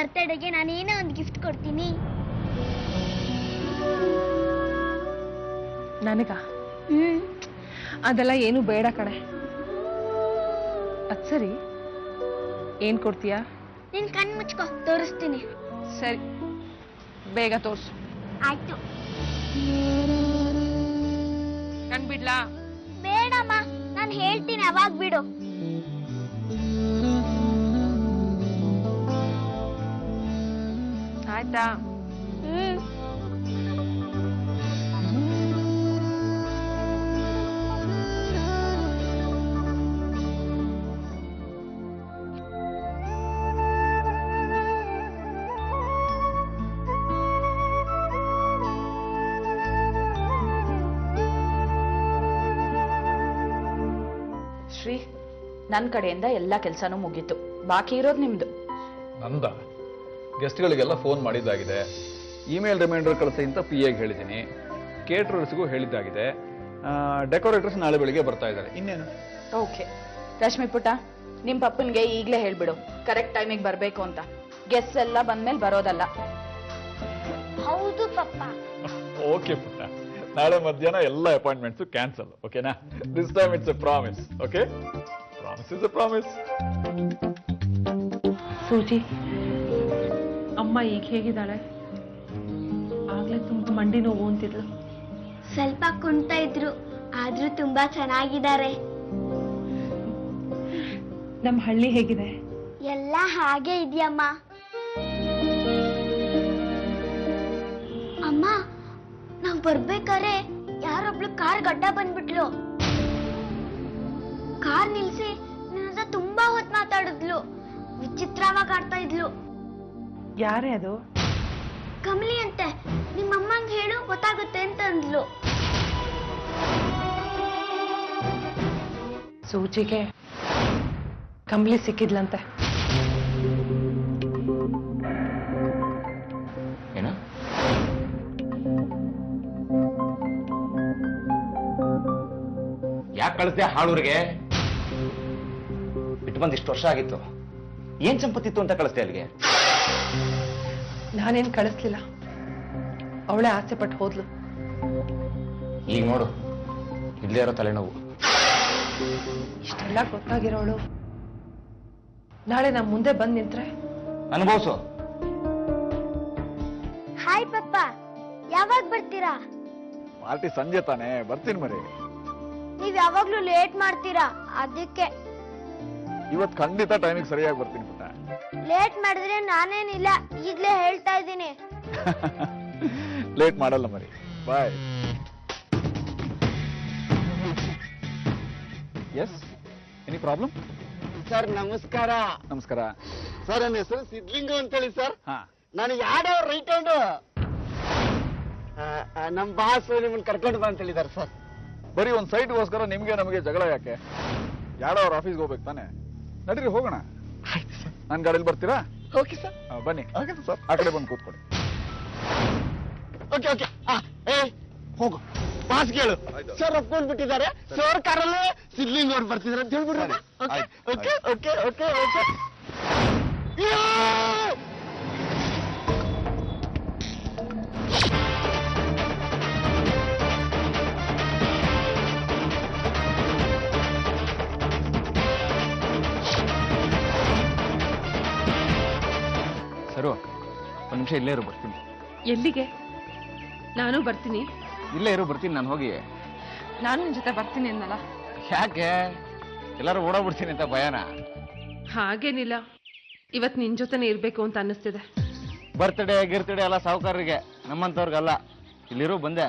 ಬರ್ತ್ಡೇಗೆ ನಾನು ಏನೋ ಒಂದು ಗಿಫ್ಟ್ ಕೊಡ್ತೀನಿ. ನನಗ ಅದೆಲ್ಲ ಏನು ಬೇಡ ಕಣೆ. ಅದ್ ಸರಿ, ಏನ್ ಕೊಡ್ತೀಯಾ? ನಿನ್ ಕಣ್ ಮುಚ್ಕೋ, ತೋರಿಸ್ತೀನಿ. ಸರಿ, ಬೇಗ ತೋರ್ಸು. ಆಯ್ತು. ಕಣ್ ಬಿಡ್ಲಾ? ಬೇಡಮ್ಮ, ನಾನು ಹೇಳ್ತೀನಿ, ಅವಾಗ ಬಿಡು. ಆಯ್ತಾ? ಶ್ರೀ, ನನ್ನ ಕಡೆಯಿಂದ ಎಲ್ಲ ಕೆಲಸನೂ ಮುಗೀತು. ಬಾಕಿ ಇರೋದು ನಿಮ್ದು. ನಂದ ಗೆಸ್ಟ್ಗಳಿಗೆಲ್ಲ ಫೋನ್ ಮಾಡಿದ್ದಾಗಿದೆ. ಇಮೇಲ್ ರಿಮೈಂಡರ್ ಕಳಿಸಿ ಅಂತ PAಗೆ ಹೇಳಿದ್ದೀನಿ. ಕೇಟರರ್ಸ್ಗೂ ಹೇಳಿದ್ದಾಗಿದೆ. ಡೆಕೋರೇಟರ್ಸ್ ನಾಳೆ ಬೆಳಿಗ್ಗೆ ಬರ್ತಾ ಇದ್ದಾರೆ. ಇನ್ನೇನು? ಓಕೆ ರಶ್ಮಿ ಪುಟ್ಟ, ನಿಮ್ಮ ಪಪ್ಪನಿಗೆ ಈಗಲೇ ಹೇಳ್ಬಿಡು ಕರೆಕ್ಟ್ ಟೈಮಿಗೆ ಬರಬೇಕು ಅಂತ. ಗೆಸ್ಟ್ ಎಲ್ಲ ಬಂದ್ಮೇಲೆ ಬರೋದಲ್ಲ. ಹೌದು ಪಪ್ಪ. ಓಕೆ ಪುಟ್ಟ, ನಾಳೆ ಮಧ್ಯಾಹ್ನ ಎಲ್ಲ ಅಪಾಯಿಂಟ್ಮೆಂಟ್ಸ್ ಕ್ಯಾನ್ಸಲ್. ಓಕೆನಾ? This time it's A promise. Okay, promise is A promise. ಸೂಜಿ, ಅಮ್ಮ ಈಗ ಹೇಗಿದ್ದಾಳೆ? ಆಗ್ಲೇ ತುಂಬಾ ಮಂಡಿ ನೋವು ಅಂತಿದ್ಲು. ಸ್ವಲ್ಪ ಕುಂತ ಇದ್ರು, ಆದ್ರೂ ತುಂಬಾ ಚೆನ್ನಾಗಿದ್ದಾರೆ. ನಮ್ಮ ಹಳ್ಳಿ ಹೇಗಿದೆ? ಎಲ್ಲ ಹಾಗೆ ಇದೆಯಮ್ಮ. ಅಮ್ಮ, ನಾವ್ ಬರ್ಬೇಕಾದ್ರೆ ಯಾರೊಬ್ಳು ಕಾರ್ ಗಡ್ಡ ಬಂದ್ಬಿಟ್ಲು. ಕಾರ್ ನಿಲ್ಸಿ ನನ್ನ ಹತ್ರ ತುಂಬಾ ಹೊತ್ತು ಮಾತಾಡಿದ್ಲು. ವಿಚಿತ್ರವಾಗಿ ಆಡ್ತಾ ಇದ್ಲು. ಯಾರೇ ಅದು? ಕಮಲಿ ಅಂತೆ. ನಿಮ್ಮಮ್ಮಂಗೆ ಹೇಳು, ಗೊತ್ತಾಗುತ್ತೆ ಅಂತ ಅಂದ್ಲು. ಸೂಜಿಗೆ ಕಂಬ್ಲಿ ಸಿಕ್ಕಿದ್ಲಂತೆ. ಏನ? ಯಾಕೆ ಕಳಿಸ್ದೆ ಹಾಳೂರಿಗೆ? ಬಿಟ್ಟು ಬಂದು ಇಷ್ಟು ವರ್ಷ ಆಗಿತ್ತು. ಏನ್ ಸಂಪತ್ತಿತ್ತು ಅಂತ ಕಳಿಸ್ದೆ ಅಲ್ಲಿಗೆ? ನಾನೇನ್ ಕಳಿಸ್ಲಿಲ್ಲ, ಅವಳೇ ಆಸೆ ಪಟ್ಟು ಹೋದ್ಲು. ಈಗ ನೋಡು, ಇಲ್ಲೇ ಇರೋ ತಲೆನೋವು. ಇಷ್ಟೆಲ್ಲ ಗೊತ್ತಾಗಿರೋಳು ನಾಳೆ ನಮ್ಮ ಮುಂದೆ ಬಂದ್ ನಿಂತ್ರೆ? ಅನುಭವಿಸು. ಹಾಯ್ ಪಪ್ಪ, ಯಾವಾಗ ಬರ್ತೀರಾ? ಪಾರ್ಟಿ ಸಂಜೆ ತಾನೆ, ಬರ್ತೀನಿ ಮರಿ. ನೀವ್ ಯಾವಾಗ್ಲೂ ಲೇಟ್ ಮಾಡ್ತೀರಾ, ಅದಕ್ಕೆ. ಇವತ್ತು ಖಂಡಿತ ಟೈಮಿಗೆ ಸರಿಯಾಗಿ ಬರ್ತೀನಿ ಪುಟ್ಟ. ಲೇಟ್ ಮಾಡಿದ್ರೆ ನಾನೇನಿಲ್ಲ, ಈಗ್ಲೇ ಹೇಳ್ತಾ ಇದ್ದೀನಿ. ಲೇಟ್ ಮಾಡಲ್ಲ ಮರಿ. Bye. Yes, any problem? Sir ನಮಸ್ಕಾರ. ನಮಸ್ಕಾರ ಸರ್, ನನ್ನ ಹೆಸರು ಸಿದ್ಲಿಂಗು ಅಂತೇಳಿ ಸರ್. ಹಾ, ನಾನು ಯಾಡೋ ರೈಟ್ ಹ್ಯಾಂಡ್. ನಮ್ ಬಾಸ್ ನಿಮ್ಮನ್ನ ಕರ್ಕೊಂಡು ಬಾ ಅಂತ ಹೇಳಿದಾರೆ ಸರ್. ಬರೀ ಒಂದ್ ಸೈಟ್ಗೋಸ್ಕರ ನಿಮ್ಗೆ ನಮಗೆ ಜಗಳ ಯಾಕೆ? ಯಾರೋ ಅವ್ರ ಆಫೀಸ್ಗೆ ಹೋಗ್ಬೇಕು ತಾನೆ. ನಡೀರಿ ಹೋಗೋಣ. ಆಯ್ತು ಸರ್. ನನ್ ಗಾಡಿಯಲ್ಲಿ ಬರ್ತೀರಾ? Okay sir. ಬನ್ನಿ. Okay sir. ಆ ಕಡೆ ಬಂದು ಕೂತ್ಕೊಳ್ಳಿ. Okay okay. ಹೋಗು, ಬಾಸ್ ಕೇಳು. ಸರ್ ಒಪ್ಕೊಂಡ್ ಬಿಟ್ಟಿದ್ದಾರೆ. ಸರ್ ಕಾರಲ್ಲೇ ಸಿದ್ಲಿಂಗ್ ಅವ್ರು ಬರ್ತಿದಾರೆ ಅಂತ ಹೇಳ್ಬಿಡ್ರಿ. Okay okay okay okay okay. Sir, ಒಂದು ನಿಮಿಷ ಇಲ್ಲೇ ಇರು, ಬರ್ತೀನಿ. ಎಲ್ಲಿಗೆ? ನಾನು ಬರ್ತೀನಿ. ಇಲ್ಲೇ ಇರು, ಬರ್ತೀನಿ ನಾನು. ಹೋಗಿ. ನಾನು ನಿನ್ ಜೊತೆ ಬರ್ತೀನಿ ಅನ್ನಲ್ಲ. ಯಾಕೆ? ಎಲ್ಲರೂ ಓಡೋಗ್ಬಿಡ್ತೀನಿ ಅಂತ ಭಯನ? ಹಾಗೇನಿಲ್ಲ, ಇವತ್ ನಿನ್ ಜೊತೆನೆ ಇರ್ಬೇಕು ಅಂತ ಅನ್ನಿಸ್ತಿದೆ. ಬರ್ತ್ಡೇ ಗಿರ್ತಡೇ ಎಲ್ಲ ಸಾವುಕಾರರಿಗೆ, ನಮ್ಮಂತವ್ರಿಗಲ್ಲ. ಇಲ್ಲಿರು, ಬಂದೆ.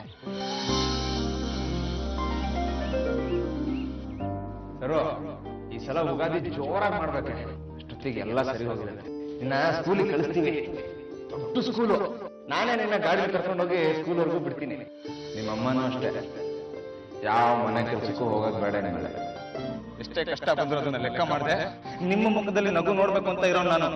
ಸರು, ಈ ಸಲ ಉಗಾದಿ ಜೋರಾಗಿ ಮಾಡ್ಬೇಕು. ಅಷ್ಟೊತ್ತಿಗೆ ಎಲ್ಲ ಸರಿ ಹೋಗಿದೆ. ನಿನ್ನ ಸ್ಕೂಲಿಗೆ ಕಳಿಸ್ತೀವಿ. ದೊಡ್ಡ ಸ್ಕೂಲು. ನಾನೇ ನಿನ್ನ ಗಾಡಿ ಕರ್ಕೊಂಡೋಗಿ ಸ್ಕೂಲ್ವರೆಗೂ ಬಿಡ್ತೀನಿ. ನಿಮ್ಮ ಅಮ್ಮನೂ ಅಷ್ಟೇ. ಯಾವ ಮನೆ ಕೆಲಸಕ್ಕೂ ಹೋಗೋದು ಬೇಡ ನಿಮಗೆ. ಎಷ್ಟೇ ಕಷ್ಟ ಬಂದಿರೋದನ್ನ ಲೆಕ್ಕ ಮಾಡಿದೆ. ನಿಮ್ಮ ಮುಖದಲ್ಲಿ ನಗು ನೋಡ್ಬೇಕು ಅಂತ ಇರೋ ನಾನು.